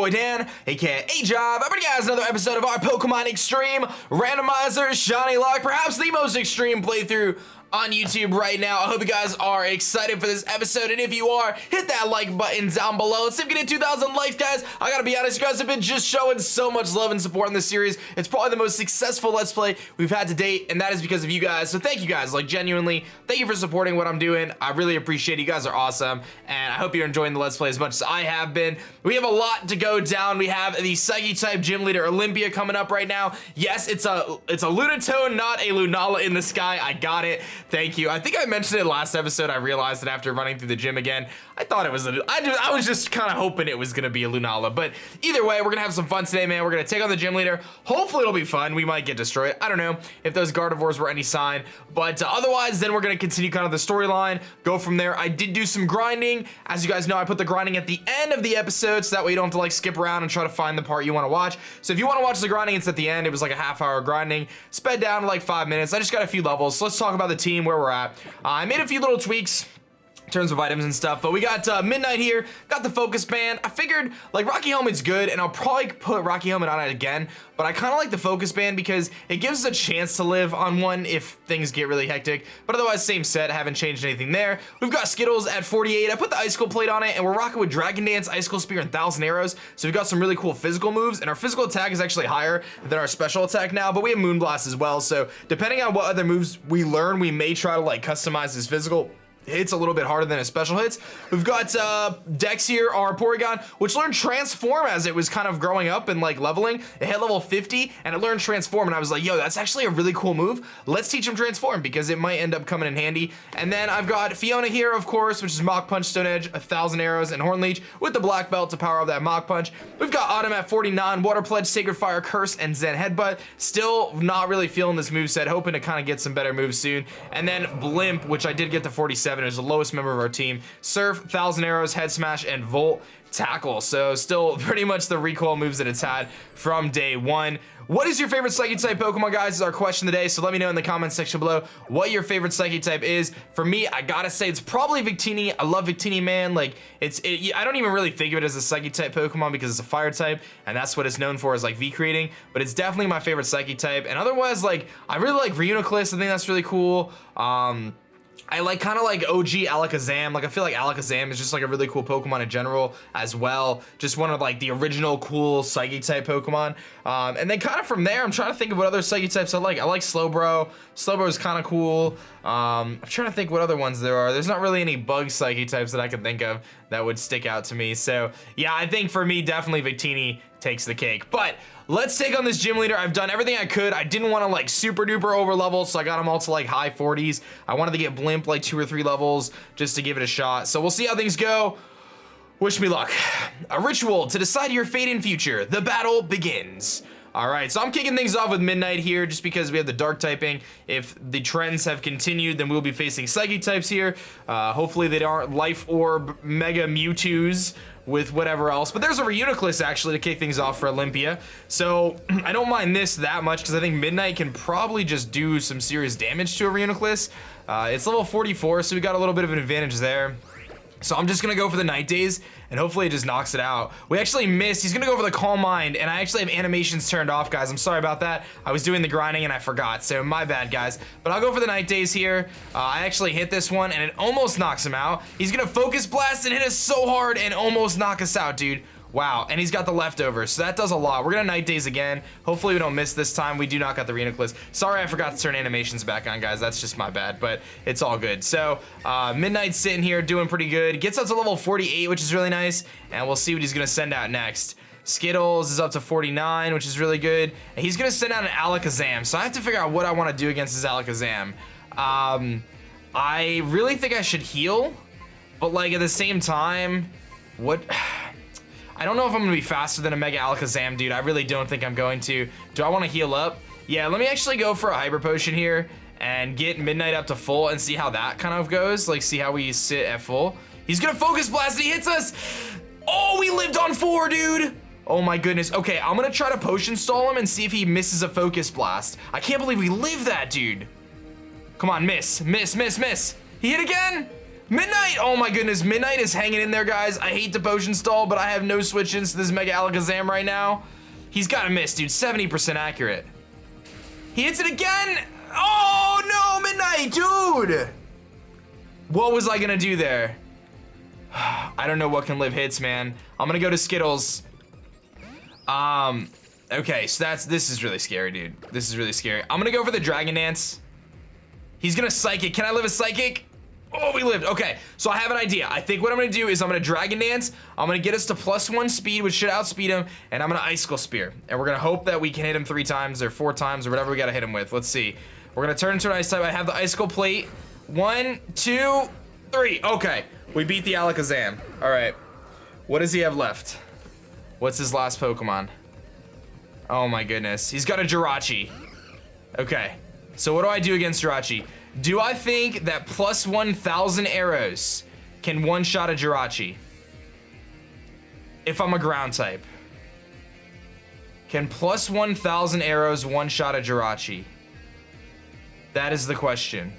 boy Dan, aka aDrive. I'm bringing you guys another episode of our Pokemon Extreme Randomizer ShinyLocke, perhaps the most extreme playthrough on YouTube right now. I hope you guys are excited for this episode, and if you are, hit that like button down below. Let's see if we can get 2,000 likes, guys. I gotta be honest, you guys have been just showing so much love and support in this series. It's probably the most successful Let's Play we've had to date, and that is because of you guys. So thank you guys, like genuinely, thank you for supporting what I'm doing. I really appreciate it. You guys are awesome, and I hope you're enjoying the Let's Play as much as I have been. We have a lot to go down. We have the Psychic type Gym Leader Olympia coming up right now. Yes, it's a Lunatone, not a Lunala in the sky. I got it. Thank you. I think I mentioned it last episode. I realized that after running through the gym again, I thought it was I was just kind of hoping it was gonna be a Lunala. But either way, we're gonna have some fun today, man. We're gonna take on the gym leader. Hopefully it'll be fun. We might get destroyed. I don't know if those Gardevoirs were any sign, but otherwise, then we're gonna continue kind of the storyline, go from there. I did do some grinding. As you guys know, I put the grinding at the end of the episode, so that way you don't have to like skip around and try to find the part you want to watch. So if you want to watch the grinding, it's at the end. It was like a half-hour grinding, sped down to like 5 minutes. I just got a few levels. So let's talk about the team, where we're at. I made a few little tweaks in terms of items and stuff, but we got Midnight here, got the focus band. I figured like Rocky Helmet's good, and I'll probably put Rocky Helmet on it again, but I kind of like the focus band because it gives us a chance to live on one if things get really hectic. But otherwise, same set. I haven't changed anything there. We've got Skittles at 48. I put the Icicle Plate on it, and we're rocking with Dragon Dance, Icicle Spear, and 1,000 Arrows. So we've got some really cool physical moves, and our physical attack is actually higher than our special attack now, but we have Moonblast as well. So depending on what other moves we learn, we may try to like customize his physical hits a little bit harder than his special hits. We've got Dex here, our Porygon, which learned Transform as it was kind of growing up and like leveling. It hit level 50 and it learned Transform, and I was like, yo, that's actually a really cool move. Let's teach him Transform because it might end up coming in handy. And then I've got Fiona here, of course, which is Mach Punch, Stone Edge, 1,000 Arrows, and Horn Leech with the Black Belt to power up that Mach Punch. We've got Autumn at 49, Water Pledge, Sacred Fire, Curse, and Zen Headbutt. Still not really feeling this moveset, hoping to kind of get some better moves soon. And then Blimp, which I did get to 47, is the lowest member of our team. Surf, 1,000 Arrows, Head Smash, and Volt Tackle. So still pretty much the recoil moves that it's had from day one. What is your favorite Psychic type Pokemon, guys, is our question today. So let me know in the comments section below what your favorite Psychic type is. For me, I gotta say it's probably Victini. I love Victini, man. Like I don't even really think of it as a Psychic type Pokemon because it's a fire type, and that's what it's known for, is like V creating. But it's definitely my favorite Psychic type. And otherwise, like I really like Reuniclus. I think that's really cool. I like kind of like OG Alakazam. Like I feel like Alakazam is just like a really cool Pokemon in general as well. Just one of like the original cool Psychic type Pokemon. And then kind of from there, I'm trying to think of what other Psychic types I like. I like Slowbro. Slowbro is kind of cool. I'm trying to think what other ones there are. There's not really any bug Psychic types that I can think of that would stick out to me. So yeah, I think for me, definitely Victini takes the cake. But let's take on this gym leader. I've done everything I could. I didn't want to like super duper over level, so I got them all to like high 40s. I wanted to get Blimp like 2 or 3 levels just to give it a shot. So we'll see how things go. Wish me luck. A ritual to decide your fate and future. The battle begins. All right, so I'm kicking things off with Midnight here just because we have the dark typing. If the trends have continued, then we'll be facing Psychic types here. Hopefully they aren't Life Orb Mega Mewtwo's with whatever else. But there's a Reuniclus actually to kick things off for Olympia. So I don't mind this that much because I think Midnight can probably just do some serious damage to a Reuniclus. It's level 44, so we got a little bit of an advantage there. So I'm just gonna go for the Night Daze, and hopefully it just knocks it out. We actually missed. He's gonna go for the Calm Mind, and I actually have animations turned off, guys. I'm sorry about that. I was doing the grinding and I forgot, so my bad, guys. But I'll go for the Night Daze here. I actually hit this one, and it almost knocks him out. He's gonna Focus Blast and hit us so hard and almost knock us out, dude. Wow, and he's got the leftovers, so that does a lot. We're gonna Night Daze again. Hopefully we don't miss this time. We do knock out the Reuniclus. Sorry I forgot to turn animations back on, guys. That's just my bad, but it's all good. So Midnight's sitting here doing pretty good. Gets up to level 48, which is really nice, and we'll see what he's gonna send out next. Skittles is up to 49, which is really good. And he's gonna send out an Alakazam, so I have to figure out what I wanna do against his Alakazam. I really think I should heal, but like at the same time, what... I don't know if I'm gonna be faster than a Mega Alakazam, dude. I really don't think I'm going to. Do I want to heal up? Yeah, let me actually go for a Hyper Potion here and get Midnight up to full and see how that kind of goes. Like, see how we sit at full. He's gonna Focus Blast and he hits us! Oh, we lived on 4, dude! Oh my goodness. Okay, I'm gonna try to Potion Stall him and see if he misses a Focus Blast. I can't believe we lived that, dude. Come on, miss, miss, miss, miss. He hit again? Midnight! Oh my goodness, Midnight is hanging in there, guys. I hate the potion stall, but I have no switch-ins to this Mega Alakazam right now. He's gotta miss, dude. 70% accurate. He hits it again! Oh no, Midnight, dude! What was I gonna do there? I don't know what can live hits, man. I'm gonna go to Skittles. Okay, so this is really scary, dude. This is really scary. I'm gonna go for the Dragon Dance. He's gonna Psychic. Can I live a Psychic? Oh, we lived. Okay, so I have an idea. I think what I'm gonna do is I'm gonna Dragon Dance. I'm gonna get us to +1 speed, which should outspeed him, and I'm gonna Icicle Spear. And we're gonna hope that we can hit him 3 times or 4 times or whatever we gotta hit him with. Let's see. We're gonna turn into an Ice type. I have the Icicle Plate. 1, 2, 3. Okay, we beat the Alakazam. All right, what does he have left? What's his last Pokemon? Oh my goodness, he's got a Jirachi. Okay, so what do I do against Jirachi? Do I think that +1,000 arrows can one-shot a Jirachi? If I'm a ground type. Can +1,000 arrows one-shot a Jirachi? That is the question.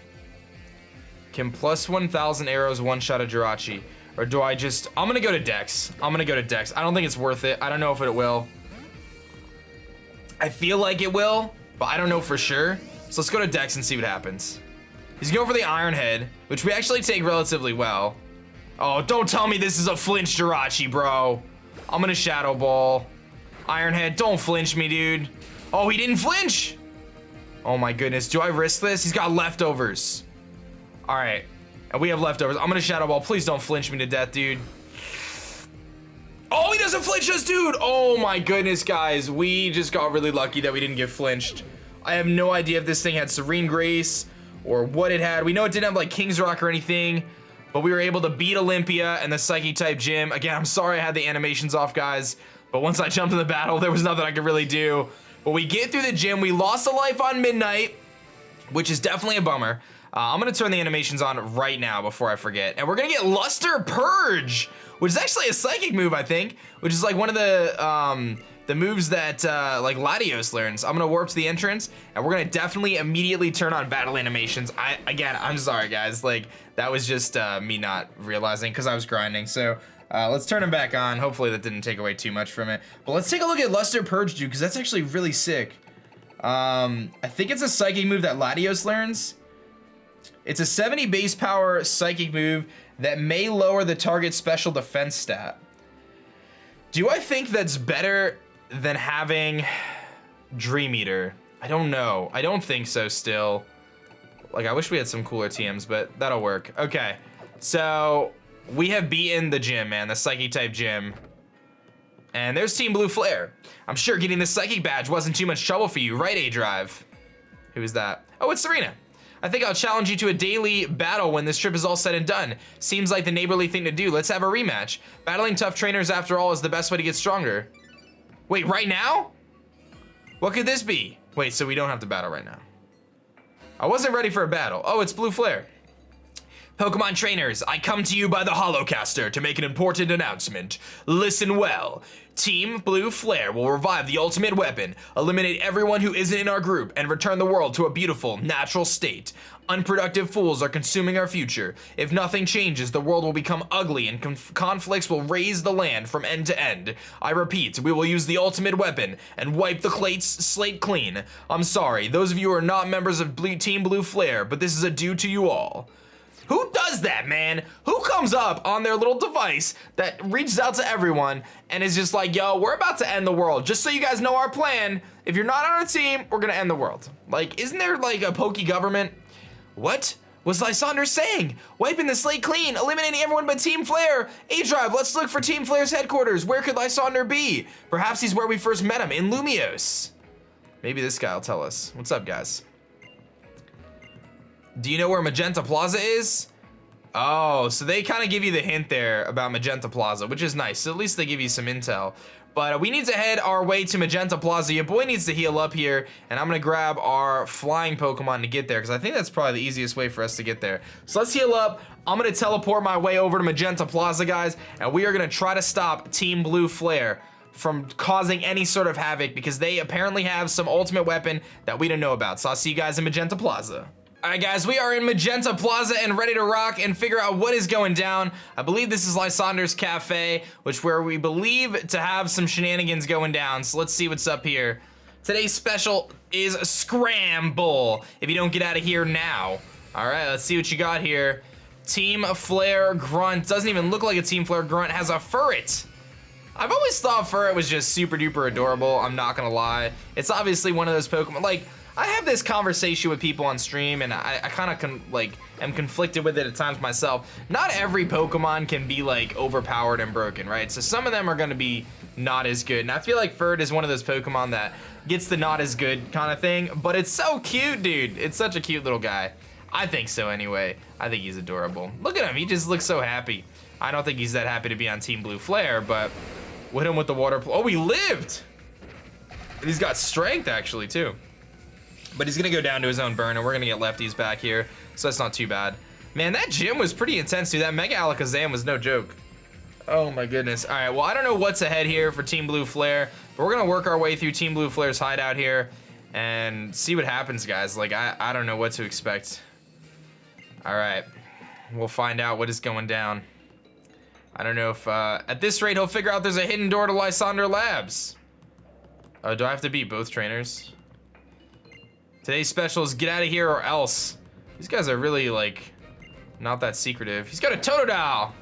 Can +1,000 arrows one-shot a Jirachi? Or do I just... I'm gonna go to Dex. I'm gonna go to Dex. I don't think it's worth it. I don't know if it will. I feel like it will, but I don't know for sure. So let's go to Dex and see what happens. He's going for the Iron Head, which we actually take relatively well. Oh, don't tell me this is a flinch Jirachi, bro. I'm gonna Shadow Ball. Iron Head, don't flinch me, dude. Oh, he didn't flinch. Oh my goodness, do I risk this? He's got leftovers. All right, and we have leftovers. I'm gonna Shadow Ball. Please don't flinch me to death, dude. Oh, he doesn't flinch us, dude. Oh my goodness, guys. We just got really lucky that we didn't get flinched. I have no idea if this thing had Serene Grace or what it had. We know it didn't have like King's Rock or anything, but we were able to beat Olympia and the Psychic type gym. Again, I'm sorry I had the animations off, guys, but once I jumped in the battle, there was nothing I could really do. But we get through the gym. We lost a life on Midnight, which is definitely a bummer. I'm gonna turn the animations on right now before I forget. And we're gonna get Luster Purge, which is actually a psychic move, I think, which is like one of the moves that like Latios learns. I'm gonna warp to the entrance, and we're gonna definitely immediately turn on battle animations. Again, I'm sorry, guys. Like, that was just me not realizing because I was grinding. So let's turn him back on. Hopefully that didn't take away too much from it. But let's take a look at Luster Purge, dude, because that's actually really sick. I think it's a psychic move that Latios learns. It's a 70 base power psychic move that may lower the target's special defense stat. Do I think that's better than having Dream Eater? I don't know. I don't think so still. Like, I wish we had some cooler TMs, but that'll work. Okay, so we have beaten the gym, man, the Psychic type gym. And there's Team Blue Flare. I'm sure getting the Psychic badge wasn't too much trouble for you, right, aDrive? Who is that? Oh, it's Serena. I think I'll challenge you to a daily battle when this trip is all said and done. Seems like the neighborly thing to do. Let's have a rematch. Battling tough trainers, after all, is the best way to get stronger. Wait, right now? What could this be? Wait, so we don't have to battle right now. I wasn't ready for a battle. Oh, it's Blue Flare. Pokemon trainers, I come to you by the Holocaster to make an important announcement. Listen well. Team Blue Flare will revive the ultimate weapon, eliminate everyone who isn't in our group, and return the world to a beautiful, natural state. Unproductive fools are consuming our future. If nothing changes, the world will become ugly and conflicts will raze the land from end to end. I repeat, we will use the ultimate weapon and wipe the slate clean. I'm sorry, those of you who are not members of Team Blue Flare, but this is a due to you all. Who does that, man? Who comes up on their little device that reaches out to everyone and is just like, yo, we're about to end the world. Just so you guys know our plan. If you're not on our team, we're gonna end the world. Like, isn't there like a pokey government? What was Lysandre saying? Wiping the slate clean, eliminating everyone but Team Flare. aDrive, let's look for Team Flare's headquarters. Where could Lysandre be? Perhaps he's where we first met him, in Lumios. Maybe this guy will tell us. What's up, guys? Do you know where Magenta Plaza is? Oh, so they kind of give you the hint there about Magenta Plaza, which is nice. So at least they give you some intel. But we need to head our way to Magenta Plaza. Your boy needs to heal up here, and I'm gonna grab our flying Pokemon to get there, because I think that's probably the easiest way for us to get there. So let's heal up. I'm gonna teleport my way over to Magenta Plaza, guys, and we are gonna try to stop Team Blue Flare from causing any sort of havoc, because they apparently have some ultimate weapon that we don't know about. So I'll see you guys in Magenta Plaza. All right, guys, we are in Magenta Plaza and ready to rock and figure out what is going down. I believe this is Lysandre's Cafe, where we believe to have some shenanigans going down. So let's see what's up here. Today's special is Scramble, if you don't get out of here now. All right, let's see what you got here. Team Flare Grunt. Doesn't even look like a Team Flare Grunt. Has a Furret. I've always thought Furret was just super duper adorable. I'm not gonna lie. It's obviously one of those Pokemon, like, I have this conversation with people on stream, and I kind of am conflicted with it at times myself. Not every Pokemon can be like overpowered and broken, right? So some of them are going to be not as good, and I feel like Furret is one of those Pokemon that gets the not as good kind of thing. But it's so cute, dude. It's such a cute little guy. I think so anyway. I think he's adorable. Look at him. He just looks so happy. I don't think he's that happy to be on Team Blue Flare, but hit him with the water. Oh, he lived. He's got strength actually too. But he's gonna go down to his own burn, and we're gonna get lefties back here, so that's not too bad. Man, that gym was pretty intense, dude. That Mega Alakazam was no joke. Oh my goodness. All right, well, I don't know what's ahead here for Team Blue Flare, but we're gonna work our way through Team Blue Flare's hideout here and see what happens, guys. Like, I don't know what to expect. All right, we'll find out what is going down. I don't know if, at this rate, he'll figure out there's a hidden door to Lysandre Labs. Oh, do I have to beat both trainers? Today's special is get out of here or else. These guys are really, like, not that secretive. He's got a Totodile.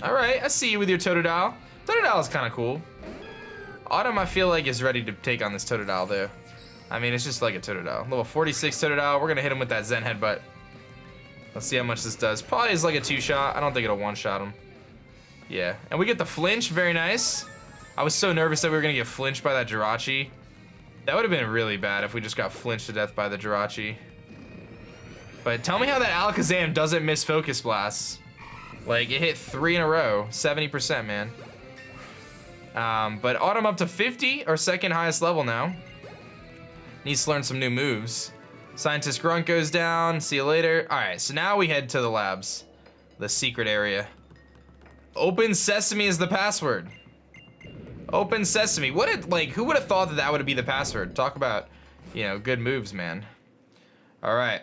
All right, I see you with your Totodile. Totodile is kind of cool. Autumn, I feel like, is ready to take on this Totodile, though. I mean, it's just like a Totodile. Level 46 Totodile. We're going to hit him with that Zen Headbutt. Let's see how much this does. Probably is like a 2-shot. I don't think it'll 1-shot him. Yeah, and we get the flinch. Very nice. I was so nervous that we were going to get flinched by that Jirachi. That would have been really bad if we just got flinched to death by the Jirachi. But tell me how that Alakazam doesn't miss Focus Blasts. Like, it hit 3 in a row. 70%, man. But Autumn up to 50, our second highest level now. Needs to learn some new moves. Scientist Grunt goes down. See you later. All right, so now we head to the labs. The secret area. Open Sesame is the password. Open Sesame. Who would have thought that that would be the password? Talk about, you know, good moves, man. All right.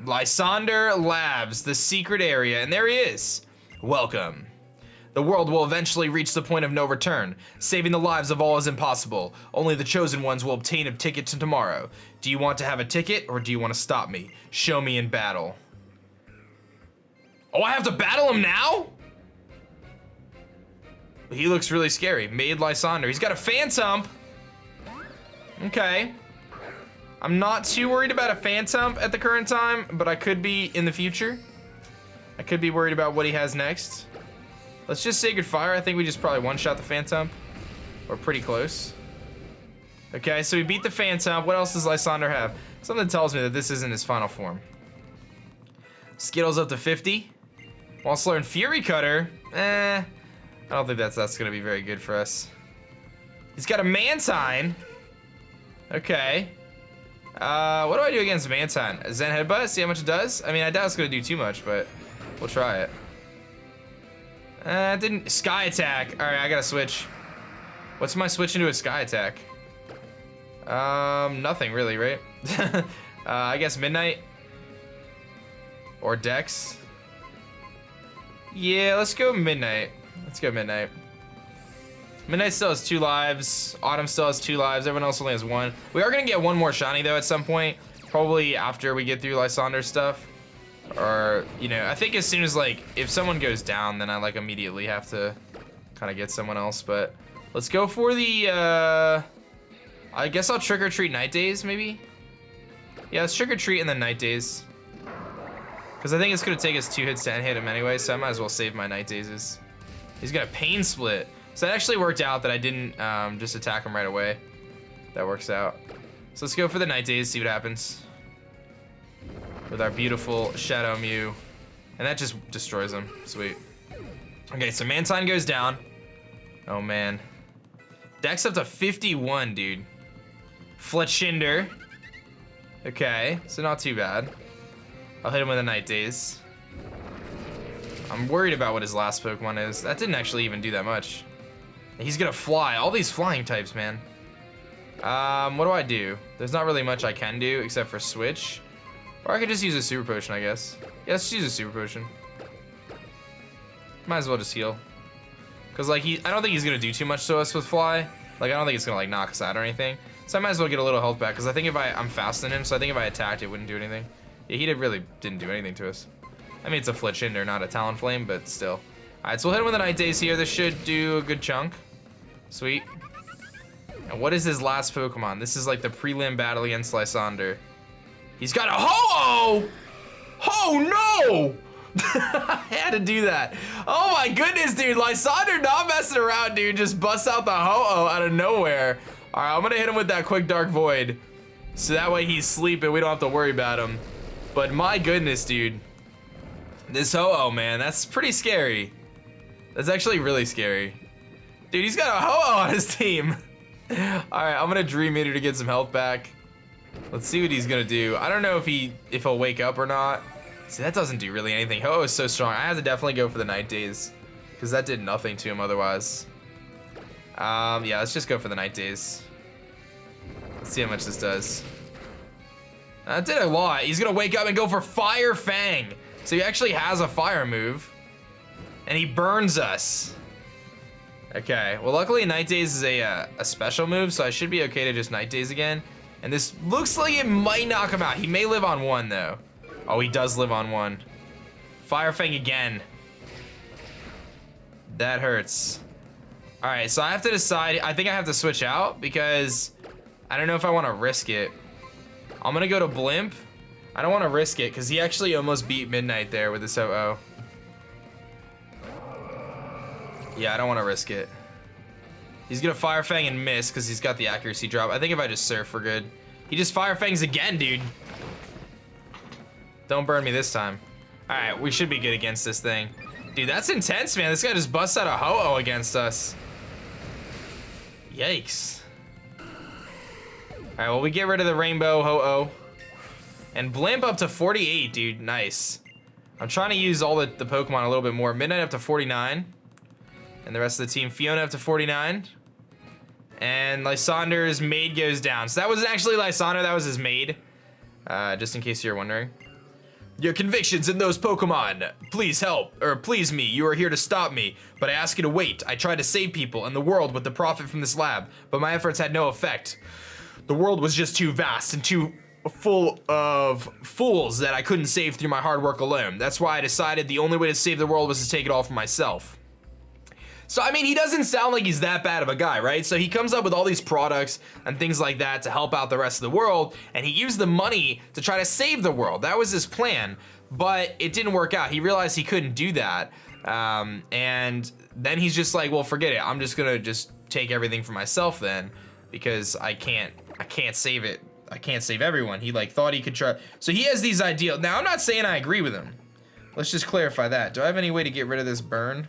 Lysandre Labs, the secret area, and there he is. Welcome. The world will eventually reach the point of no return. Saving the lives of all is impossible. Only the chosen ones will obtain a ticket to tomorrow. Do you want to have a ticket, or do you want to stop me? Show me in battle. Oh, I have to battle him now? He looks really scary. Made Lysandre. He's got a Phantump. Okay. I'm not too worried about a Phantump at the current time, but I could be in the future. I could be worried about what he has next. Let's just say good fire. I think we just probably one-shot the Phantump. We're pretty close. Okay, so we beat the Phantump. What else does Lysandre have? Something tells me that this isn't his final form. Skittles up to 50. Wants to learn Fury Cutter. I don't think that's gonna be very good for us. He's got a Mantine. Okay. What do I do against Mantine? A Zen Headbutt, see how much it does? I mean, I doubt it's gonna do too much, but we'll try it. It didn't. Sky Attack. All right, I gotta switch. What's my switch into a Sky Attack? Nothing really, right? I guess Midnight or Dex. Yeah, let's go Midnight. Let's go Midnight. Midnight still has 2 lives. Autumn still has 2 lives. Everyone else only has 1. We are gonna get 1 more shiny though at some point. Probably after we get through Lysandre's stuff. Or, you know, I think as soon as, like, if someone goes down, then I, like, immediately have to kind of get someone else. But let's go for the, I guess I'll Trick or Treat Night Days, maybe? Yeah, let's Trick or Treat and then Night Days. Because I think it's gonna take us 2 hits to hit him anyway, so I might as well save my Night Dazes. He's got a Pain Split. So that actually worked out that I didn't just attack him right away. That works out. So let's go for the Night Days, see what happens. With our beautiful Shadow Mew. And that just destroys him. Sweet. Okay, so Mantine goes down. Oh, man. Dex up to 51, dude. Fletchinder. Okay, so not too bad. I'll hit him with a Night Daze. I'm worried about what his last Pokemon is. That didn't actually even do that much. He's gonna fly. All these flying types, man. What do I do? There's not really much I can do except for switch. Or I could just use a super potion, I guess. Yeah, let's use a super potion. Might as well just heal. Cause like I don't think he's gonna do too much to us with fly. Like I don't think it's gonna like knock us out or anything. So I might as well get a little health back. Cause I think if I'm faster than him, so I think if I attacked, it wouldn't do anything. Yeah, he really didn't do anything to us. I mean, it's a Fletchinder, not a Talonflame, but still. All right, so we'll hit him with a Night Daze here. This should do a good chunk. Sweet. And what is his last Pokemon? This is like the prelim battle against Lysandre. He's got a Ho-Oh! Oh no! I had to do that. Oh my goodness, dude. Lysandre not messing around, dude. Just busts out the Ho-Oh out of nowhere. All right, I'm gonna hit him with that quick Dark Void. So that way he's sleeping, we don't have to worry about him. But my goodness, dude. This Ho-Oh, man, that's pretty scary. That's actually really scary. Dude, he's got a Ho-Oh on his team. All right, I'm gonna Dream Eater to get some health back. Let's see what he's gonna do. I don't know if he'll wake up or not. See, that doesn't do really anything. Ho-Oh is so strong. I have to definitely go for the Night Daze because that did nothing to him otherwise. Yeah, let's just go for the Night Daze. Let's see how much this does. That did a lot. He's gonna wake up and go for Fire Fang. So he actually has a fire move. And he burns us. Okay, well luckily Night Daze is a special move, so I should be okay to just Night Daze again. And this looks like it might knock him out. He may live on 1 though. Oh, he does live on 1. Fire Fang again. That hurts. All right, so I have to decide. I think I have to switch out because I don't know if I want to risk it. I'm gonna go to Blimp. I don't want to risk it because he actually almost beat Midnight there with his Ho-Oh. Yeah, I don't want to risk it. He's gonna Fire Fang and miss because he's got the accuracy drop. I think if I just Surf, we're good. He just Fire Fangs again, dude. Don't burn me this time. All right, we should be good against this thing. Dude, that's intense, man. This guy just busts out a Ho-Oh against us. Yikes. All right, well, we get rid of the Rainbow Ho-Oh. And Blimp up to 48, dude. Nice. I'm trying to use all the Pokemon a little bit more. Midnight up to 49. And the rest of the team. Fiona up to 49. And Lysandre's maid goes down. So that wasn't actually Lysandre, that was his maid. Just in case you're wondering. Your convictions in those Pokemon. Please help, or please me. You are here to stop me, but I ask you to wait. I tried to save people and the world with the profit from this lab, but my efforts had no effect. The world was just too vast and too full of fools that I couldn't save through my hard work alone. That's why I decided the only way to save the world was to take it all for myself. So, I mean, he doesn't sound like he's that bad of a guy, right? So he comes up with all these products and things like that to help out the rest of the world, and he used the money to try to save the world. That was his plan, but it didn't work out. He realized he couldn't do that, and then he's just like, well, forget it. I'm just gonna just take everything for myself then, because I can't save it. I can't save everyone. He like thought he could try. So he has these ideals. Now, I'm not saying I agree with him. Let's just clarify that. Do I have any way to get rid of this burn?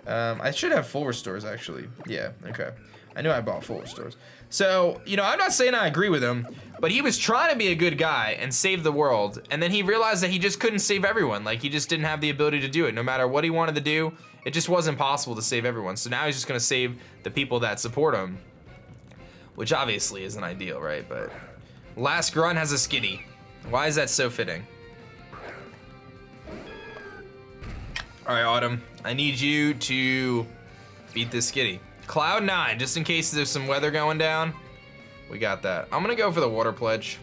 I should have full restores, actually. Yeah, okay. I knew I bought full restores. So, you know, I'm not saying I agree with him, but he was trying to be a good guy and save the world, and then he realized that he just couldn't save everyone. Like, he just didn't have the ability to do it. No matter what he wanted to do, it just wasn't possible to save everyone. So now he's just gonna save the people that support him, which obviously isn't ideal, right? But last grunt has a Skitty. Why is that so fitting? All right, Autumn, I need you to beat this Skitty. Cloud 9, just in case there's some weather going down. We got that. I'm gonna go for the Water Pledge.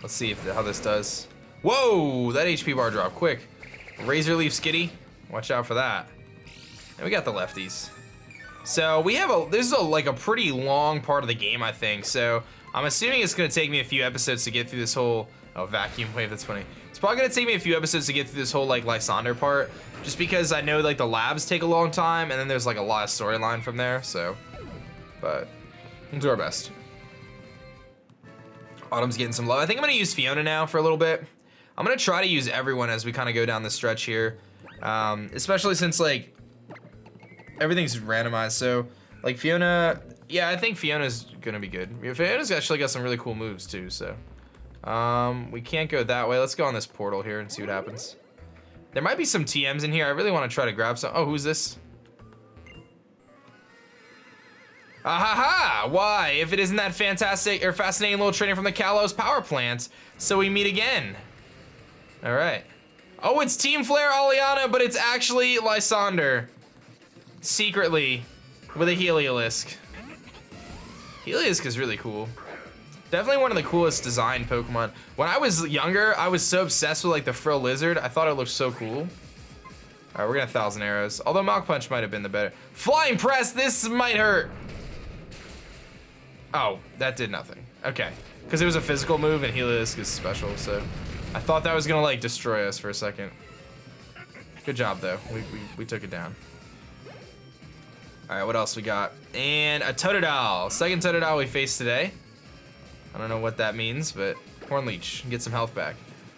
Let's see how this does. Whoa, that HP bar dropped quick. Razor Leaf Skitty, watch out for that. And we got the lefties. So we have this is like a pretty long part of the game, I think. So I'm assuming it's gonna take me a few episodes to get through this whole, oh, vacuum wave, that's funny. It's probably gonna take me a few episodes to get through this whole like Lysandre part, just because I know like the labs take a long time, and then there's like a lot of storyline from there, so. But we'll do our best. Autumn's getting some love. I think I'm gonna use Fiona now for a little bit. I'm gonna try to use everyone as we kind of go down the stretch here, especially since like everything's randomized. So like Fiona, yeah, I think Fiona's gonna be good. Fiona's actually got some really cool moves too, so. We can't go that way. Let's go on this portal here and see what happens. There might be some TMs in here. I really want to try to grab some. Oh, who's this? Ahaha! Why? If it isn't that fantastic or fascinating little training from the Kalos power plant, so we meet again. All right. Oh, it's Team Flare Aliana, but it's actually Lysandre. Secretly, with a Heliolisk. Heliolisk is really cool. Definitely one of the coolest designed Pokemon. When I was younger, I was so obsessed with like the Frill Lizard. I thought it looked so cool. All right, we're gonna 1,000 arrows. Although Mach Punch might have been the better. Flying Press, this might hurt. Oh, that did nothing. Okay, because it was a physical move and Heliolisk is special, so I thought that was gonna like destroy us for a second. Good job though, we took it down. All right, what else we got? And a Totodile, second Totodile we faced today. I don't know what that means, but Horn Leech, get some health back.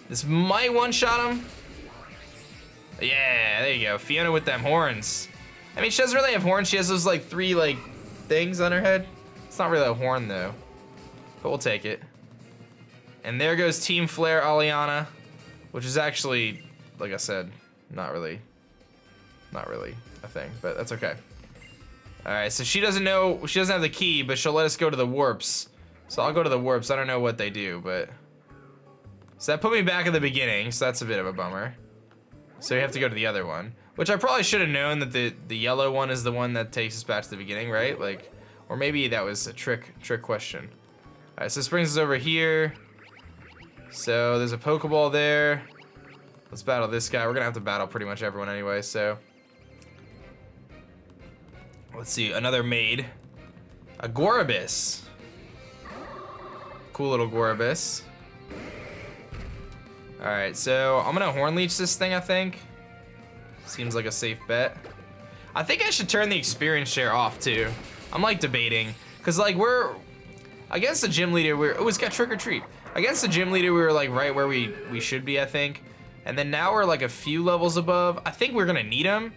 This might one-shot him. Yeah, there you go, Fiona with them horns. I mean, she doesn't really have horns, she has those like 3 like things on her head. It's not really a horn though, but we'll take it. And there goes Team Flare Aliana, which is actually, like I said, not really a thing, but that's okay. All right, so she doesn't know, she doesn't have the key, but she'll let us go to the warps. So I'll go to the warps. I don't know what they do, but so that put me back at the beginning, so that's a bit of a bummer. So we have to go to the other one, which I probably should have known that the yellow one is the one that takes us back to the beginning, right? Like, or maybe that was a trick question. All right, so this brings us over here. So there's a Pokeball there. Let's battle this guy. We're gonna have to battle pretty much everyone anyway, so. Let's see, another maid. A Gorobis. Cool little Gorobis. All right, so I'm gonna Horn Leech this thing, I think. Seems like a safe bet. I think I should turn the experience share off too. I'm like debating, cause like we're against the gym leader. It's got Trick or Treat. Against the gym leader, we were like right where we should be, I think. And then now we're like a few levels above. I think we're gonna need him.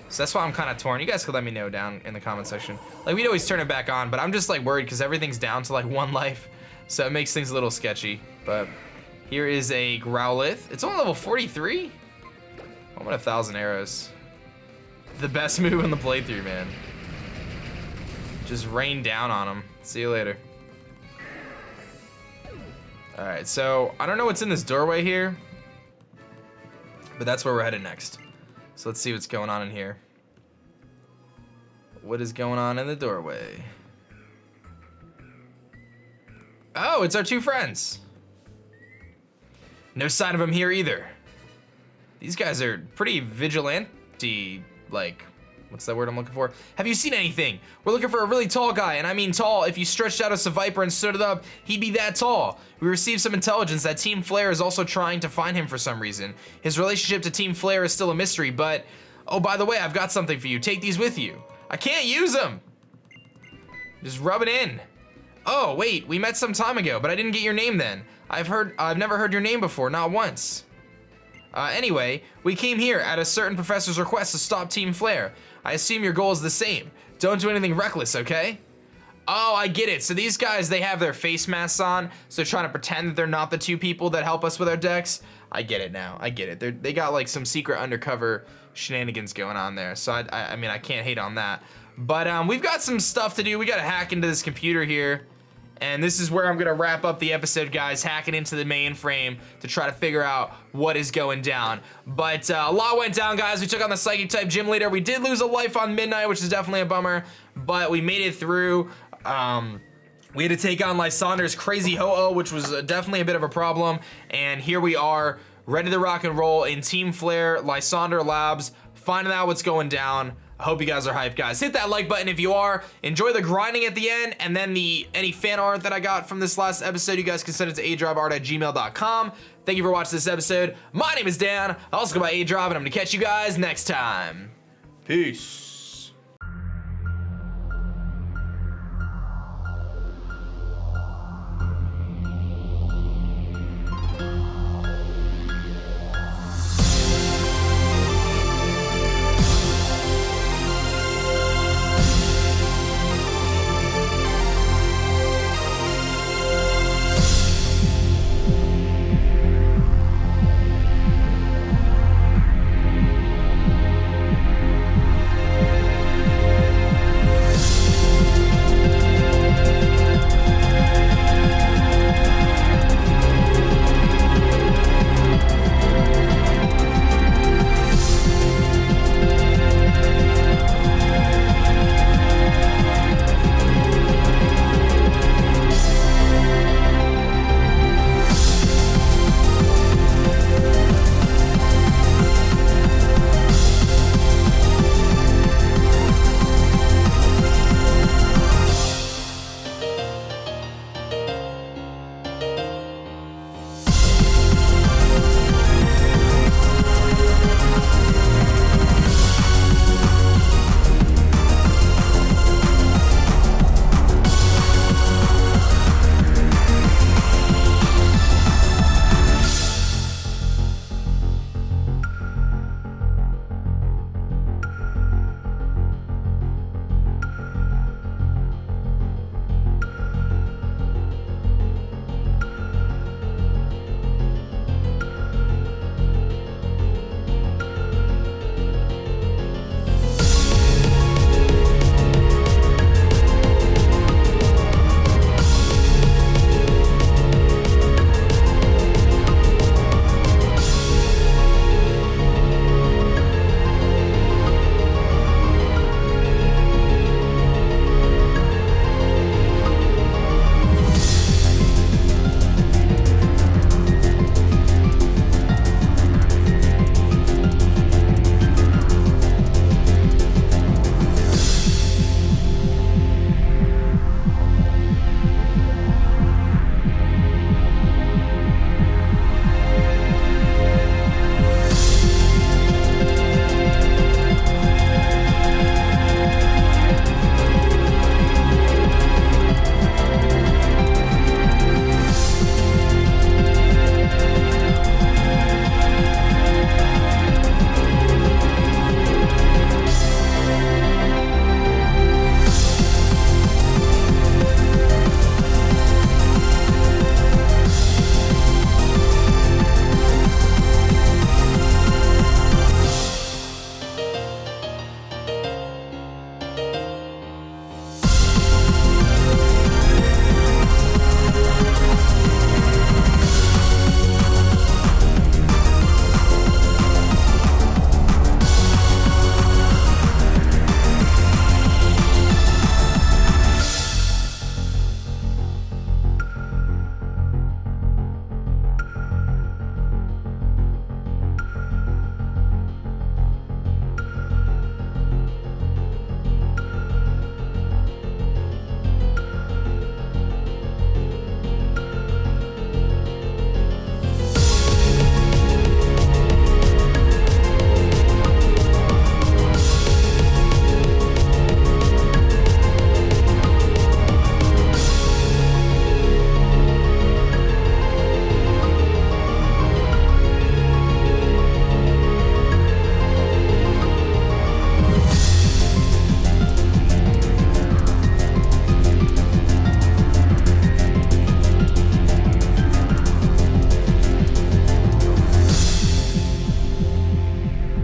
So that's why I'm kind of torn. You guys could let me know down in the comment section. Like we'd always turn it back on, but I'm just like worried because everything's down to like 1 life. So it makes things a little sketchy. But here is a Growlithe. It's only level 43. I'm at 1,000 arrows. The best move in the playthrough, man. Just rain down on him. See you later. All right, so I don't know what's in this doorway here, but that's where we're headed next. So let's see what's going on in here. What is going on in the doorway? Oh, it's our 2 friends. No sign of them here either. These guys are pretty vigilante, like, what's that word I'm looking for? Have you seen anything? We're looking for a really tall guy, and I mean tall. If you stretched out a Viper and stood it up, he'd be that tall. We received some intelligence that Team Flare is also trying to find him for some reason. His relationship to Team Flare is still a mystery, but, oh, by the way, I've got something for you. Take these with you. I can't use them. Just rub it in. Oh, wait, we met some time ago, but I didn't get your name then. I've never heard your name before, not once. Anyway, we came here at a certain professor's request to stop Team Flare. I assume your goal is the same. Don't do anything reckless, okay? Oh, I get it. So these guys, they have their face masks on, so they're trying to pretend that they're not the 2 people that help us with our decks. I get it now. I get it. They got like some secret undercover shenanigans going on there. So I mean, I can't hate on that. But we've got some stuff to do. We got to hack into this computer here. And this is where I'm gonna wrap up the episode, guys, hacking into the mainframe to try to figure out what is going down. But a lot went down, guys. We took on the Psychic type gym leader. We did lose a life on Midnight, which is definitely a bummer, but we made it through. We had to take on Lysandre's crazy Ho-Oh, which was definitely a bit of a problem. And here we are, ready to rock and roll in Team Flare, Lysandre Labs, finding out what's going down. I hope you guys are hyped, guys. Hit that like button if you are. Enjoy the grinding at the end, and then any fan art that I got from this last episode, you guys can send it to aDriveArt@gmail.com. Thank you for watching this episode. My name is Dan. I also go by aDrive, and I'm gonna catch you guys next time. Peace.